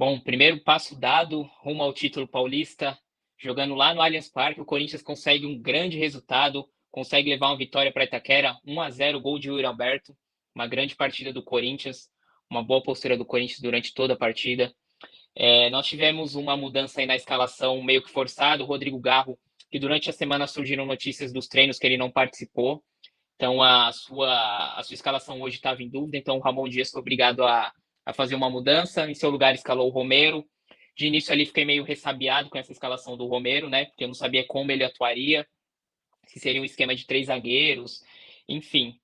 Bom, primeiro passo dado rumo ao título paulista, jogando lá no Allianz Parque, o Corinthians consegue um grande resultado, consegue levar uma vitória para Itaquera, 1-0, gol de Yuri Alberto, uma grande partida do Corinthians, uma boa postura do Corinthians durante toda a partida. Nós tivemos uma mudança aí na escalação meio que forçada, o Rodrigo Garro, que durante a semana surgiram notícias dos treinos que ele não participou, então a sua escalação hoje estava em dúvida, então o Ramon Dias foi obrigado a fazer uma mudança, em seu lugar escalou o Romero. De início ali fiquei meio ressabiado com essa escalação do Romero, né? Porque eu não sabia como ele atuaria, se seria um esquema de 3 zagueiros, enfim.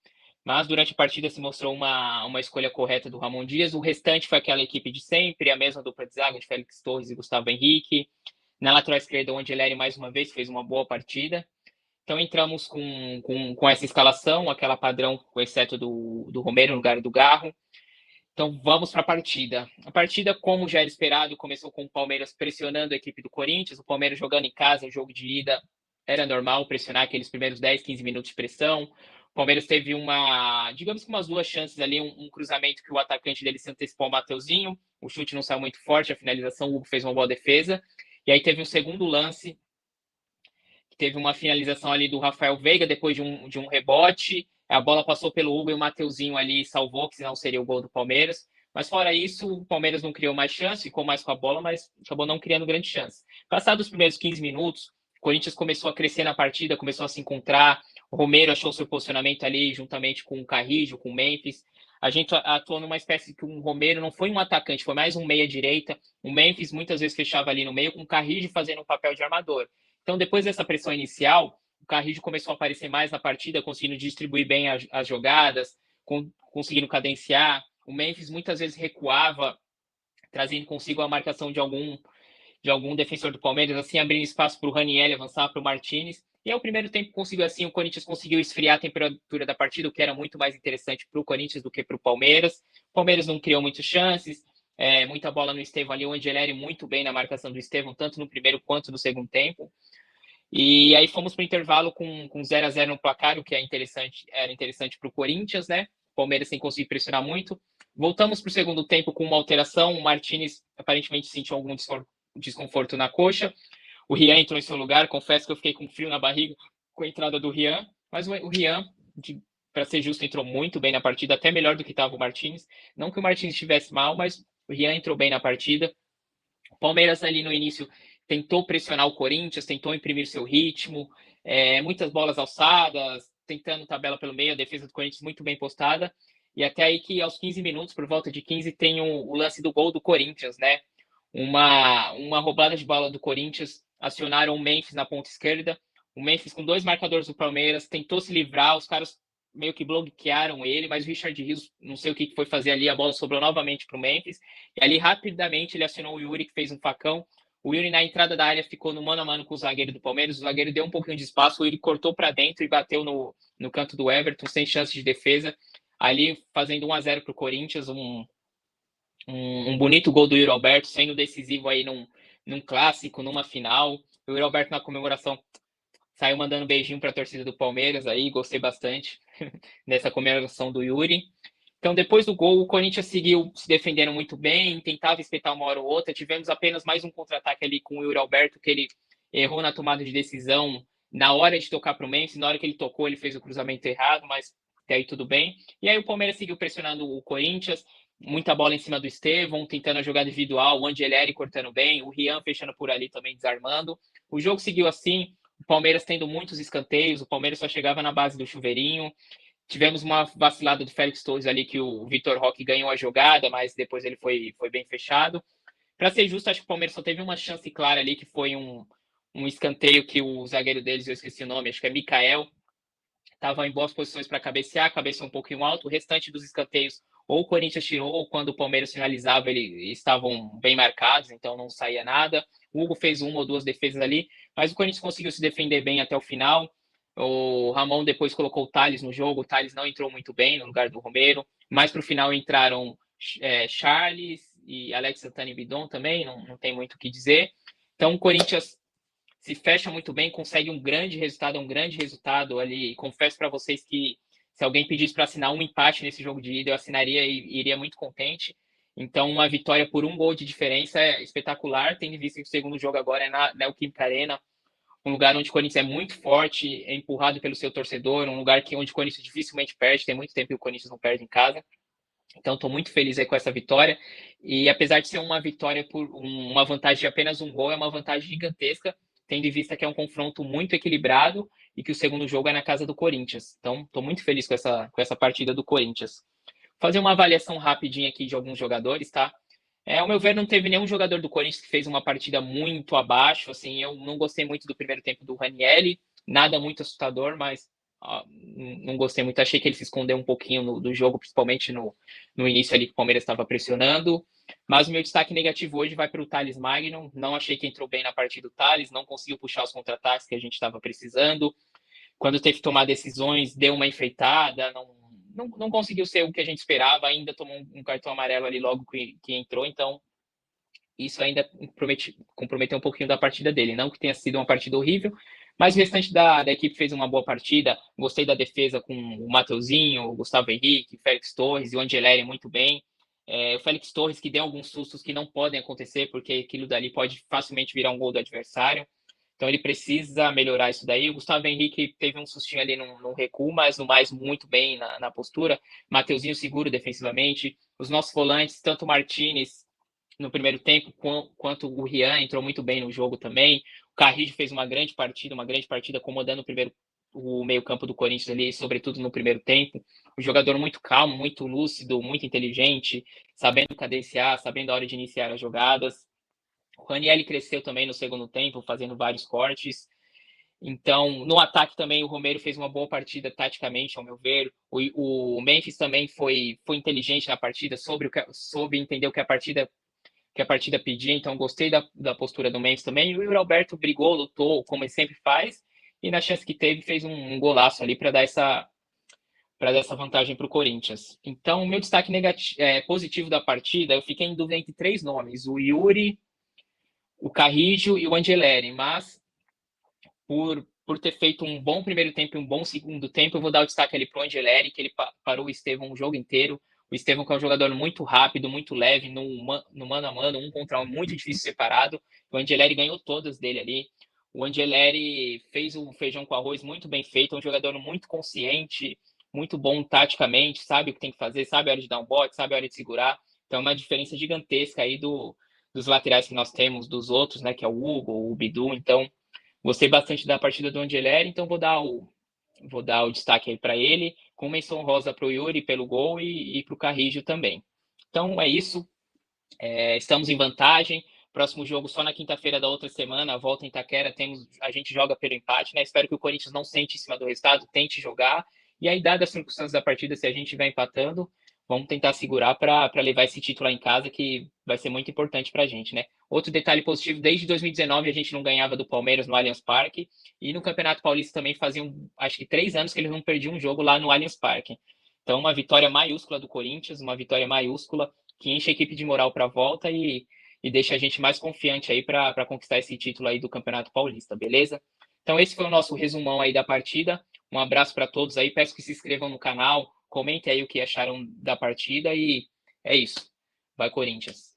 Mas durante a partida se mostrou uma escolha correta do Ramon Dias. O restante foi aquela equipe de sempre, a mesma dupla de zaga de Félix Torres e Gustavo Henrique. Na lateral esquerda, o Angeleri mais uma vez fez uma boa partida. Então entramos com essa escalação, aquela padrão, com exceto do Romero no lugar do Garro. Então vamos para a partida. A partida, como já era esperado, começou com o Palmeiras pressionando a equipe do Corinthians, o Palmeiras jogando em casa, o jogo de ida era normal pressionar aqueles primeiros 10, 15 minutos de pressão. O Palmeiras teve digamos que umas duas chances ali, um cruzamento que o atacante dele se antecipou ao Mateuzinho, o chute não saiu muito forte, a finalização, o Hugo fez uma boa defesa. E aí teve um segundo lance, teve uma finalização ali do Rafael Veiga, depois de um rebote, a bola passou pelo Hugo e o Mateuzinho ali salvou, que senão seria o gol do Palmeiras. Mas fora isso, o Palmeiras não criou mais chance, ficou mais com a bola, mas acabou não criando grande chance. Passados os primeiros 15 minutos, o Corinthians começou a crescer na partida, começou a se encontrar, o Romero achou seu posicionamento ali, juntamente com o Carrijo, com o Memphis. A gente atuou numa espécie que o Romero não foi um atacante, foi mais um meia-direita. O Memphis muitas vezes fechava ali no meio, com o Carrijo fazendo um papel de armador. Então, depois dessa pressão inicial, o Carrijo começou a aparecer mais na partida, conseguindo distribuir bem as jogadas, conseguindo cadenciar. O Memphis muitas vezes recuava, trazendo consigo a marcação de algum defensor do Palmeiras, assim, abrindo espaço para o Raniel avançar, para o Martinez. E aí, o primeiro tempo conseguiu assim, o Corinthians conseguiu esfriar a temperatura da partida, o que era muito mais interessante para o Corinthians do que para o Palmeiras. O Palmeiras não criou muitas chances, muita bola no Estevão ali, o Angeleri muito bem na marcação do Estevão, tanto no primeiro quanto no segundo tempo. E aí fomos para o intervalo com 0-0 no placar, o que era interessante para o Corinthians, né? O Palmeiras sem conseguir pressionar muito. Voltamos para o segundo tempo com uma alteração. O Martinez aparentemente sentiu algum desconforto na coxa. O Rian entrou em seu lugar. Confesso que eu fiquei com frio na barriga com a entrada do Rian. Mas o Rian, para ser justo, entrou muito bem na partida, até melhor do que estava o Martinez. Não que o Martinez estivesse mal, mas o Rian entrou bem na partida. O Palmeiras ali no início tentou pressionar o Corinthians, tentou imprimir seu ritmo, muitas bolas alçadas, tentando tabela pelo meio, a defesa do Corinthians muito bem postada, e até aí que aos 15 minutos, por volta de 15, tem o lance do gol do Corinthians, né? Uma roubada de bola do Corinthians, acionaram o Memphis na ponta esquerda, o Memphis com dois marcadores do Palmeiras, tentou se livrar, os caras meio que bloquearam ele, mas o Richard Rios, não sei o que foi fazer ali, a bola sobrou novamente para o Memphis, e ali rapidamente ele acionou o Yuri, que fez um facão. O Yuri na entrada da área ficou no mano a mano com o zagueiro do Palmeiras, o zagueiro deu um pouquinho de espaço, o Yuri cortou para dentro e bateu no canto do Everton, sem chance de defesa, ali fazendo 1-0 para o Corinthians, um bonito gol do Yuri Alberto, sendo decisivo aí num clássico, numa final. O Yuri Alberto na comemoração saiu mandando beijinho para a torcida do Palmeiras aí, gostei bastante dessa comemoração do Yuri. Então, depois do gol, o Corinthians seguiu se defendendo muito bem, tentava espetar uma hora ou outra. Tivemos apenas mais um contra-ataque ali com o Yuri Alberto, que ele errou na tomada de decisão na hora de tocar para o Memphis. Na hora que ele tocou, ele fez o cruzamento errado, mas até aí tudo bem. E aí o Palmeiras seguiu pressionando o Corinthians, muita bola em cima do Estevão, tentando a jogada individual, o Angeleri cortando bem, o Rian fechando por ali também, desarmando. O jogo seguiu assim, o Palmeiras tendo muitos escanteios, o Palmeiras só chegava na base do chuveirinho. Tivemos uma vacilada do Félix Torres ali, que o Vitor Roque ganhou a jogada, mas depois ele foi bem fechado. Para ser justo, acho que o Palmeiras só teve uma chance clara ali, que foi um escanteio que o zagueiro deles, eu esqueci o nome, acho que é Mikael, estava em boas posições para cabecear, cabeceou um pouquinho alto. O restante dos escanteios, ou o Corinthians tirou, ou quando o Palmeiras finalizava, eles estavam bem marcados, então não saía nada. O Hugo fez uma ou duas defesas ali, mas o Corinthians conseguiu se defender bem até o final. O Ramon depois colocou o Thales no jogo, o Thales não entrou muito bem no lugar do Romero, mas para o final entraram Charles e Alex Santana e Bidon também, não tem muito o que dizer. Então o Corinthians se fecha muito bem, consegue um grande resultado ali. Confesso para vocês que se alguém pedisse para assinar um empate nesse jogo de ida, eu assinaria e iria muito contente. Então, uma vitória por 1 gol de diferença é espetacular, tendo visto que o segundo jogo agora é na Neoquímica Arena, um lugar onde o Corinthians é muito forte, é empurrado pelo seu torcedor, um lugar onde o Corinthians dificilmente perde, tem muito tempo que o Corinthians não perde em casa. Então, estou muito feliz aí com essa vitória. E apesar de ser uma vitória por uma vantagem de apenas 1 gol, é uma vantagem gigantesca, tendo em vista que é um confronto muito equilibrado e que o segundo jogo é na casa do Corinthians. Então, estou muito feliz com essa partida do Corinthians. Fazer uma avaliação rapidinha aqui de alguns jogadores, tá? Ao meu ver, não teve nenhum jogador do Corinthians que fez uma partida muito abaixo. Assim, eu não gostei muito do primeiro tempo do Ranieri, nada muito assustador, mas não gostei muito. Achei que ele se escondeu um pouquinho do jogo, principalmente no início ali que o Palmeiras estava pressionando. Mas o meu destaque negativo hoje vai para o Thales Magno. Não achei que entrou bem na partida do Thales, não conseguiu puxar os contra-ataques que a gente estava precisando. Quando teve que tomar decisões, deu uma enfeitada, não conseguiu ser o que a gente esperava, ainda tomou um cartão amarelo ali logo que entrou, então isso ainda comprometeu um pouquinho da partida dele. Não que tenha sido uma partida horrível, mas o restante da equipe fez uma boa partida. Gostei da defesa com o Mateuzinho, o Gustavo Henrique, o Félix Torres e o Angeleri muito bem. O Félix Torres que deu alguns sustos que não podem acontecer, porque aquilo dali pode facilmente virar um gol do adversário. Então ele precisa melhorar isso daí. O Gustavo Henrique teve um sustinho ali no recuo, mas no mais muito bem na postura. Mateuzinho seguro defensivamente. Os nossos volantes, tanto o Martinez no primeiro tempo, quanto o Rian entrou muito bem no jogo também. O Carrillo fez uma grande partida acomodando o meio-campo do Corinthians ali, sobretudo no primeiro tempo. Um jogador muito calmo, muito lúcido, muito inteligente, sabendo cadenciar, sabendo a hora de iniciar as jogadas. O Ranieri cresceu também no segundo tempo, fazendo vários cortes. Então, no ataque também, o Romero fez uma boa partida taticamente, ao meu ver. O Memphis também foi inteligente na partida, soube entender o que a partida pedia, então gostei da postura do Memphis também. E o Yuri Alberto brigou, lutou, como ele sempre faz, e na chance que teve, fez um golaço ali para dar essa vantagem para o Corinthians. Então, o meu destaque positivo da partida, eu fiquei em dúvida entre 3 nomes: o Yuri, o Carrillo e o Angeleri, mas por ter feito um bom primeiro tempo e um bom segundo tempo, eu vou dar o destaque ali para o Angeleri, que ele parou o Estevão o jogo inteiro. O Estevão, que é um jogador muito rápido, muito leve, no mano a mano, 1 contra 1, muito difícil separado. O Angeleri ganhou todas dele ali. O Angeleri fez o feijão com arroz muito bem feito, é um jogador muito consciente, muito bom taticamente, sabe o que tem que fazer, sabe a hora de dar um bote, sabe a hora de segurar. Então é uma diferença gigantesca aí dos laterais que nós temos, dos outros, né, que é o Hugo, o Bidu. Então, gostei bastante da partida do Angeleri, então vou dar o destaque aí para ele, com menção rosa para o Yuri pelo gol e para o Carrillo também. Então é isso, estamos em vantagem. Próximo jogo só na quinta-feira da outra semana, volta em Itaquera, a gente joga pelo empate, né? Espero que o Corinthians não sente em cima do resultado, tente jogar. E aí, dadas as circunstâncias da partida, se a gente estiver empatando, vamos tentar segurar para levar esse título lá em casa, que vai ser muito importante para a gente, né? Outro detalhe positivo, desde 2019 a gente não ganhava do Palmeiras no Allianz Parque, e no Campeonato Paulista também faziam, acho que 3 anos que eles não perdiam um jogo lá no Allianz Parque. Então, uma vitória maiúscula do Corinthians, uma vitória maiúscula que enche a equipe de moral para a volta e deixa a gente mais confiante aí para conquistar esse título aí do Campeonato Paulista, beleza? Então, esse foi o nosso resumão aí da partida. Um abraço para todos aí. Peço que se inscrevam no canal, comentem aí o que acharam da partida e é isso. Vai, Corinthians!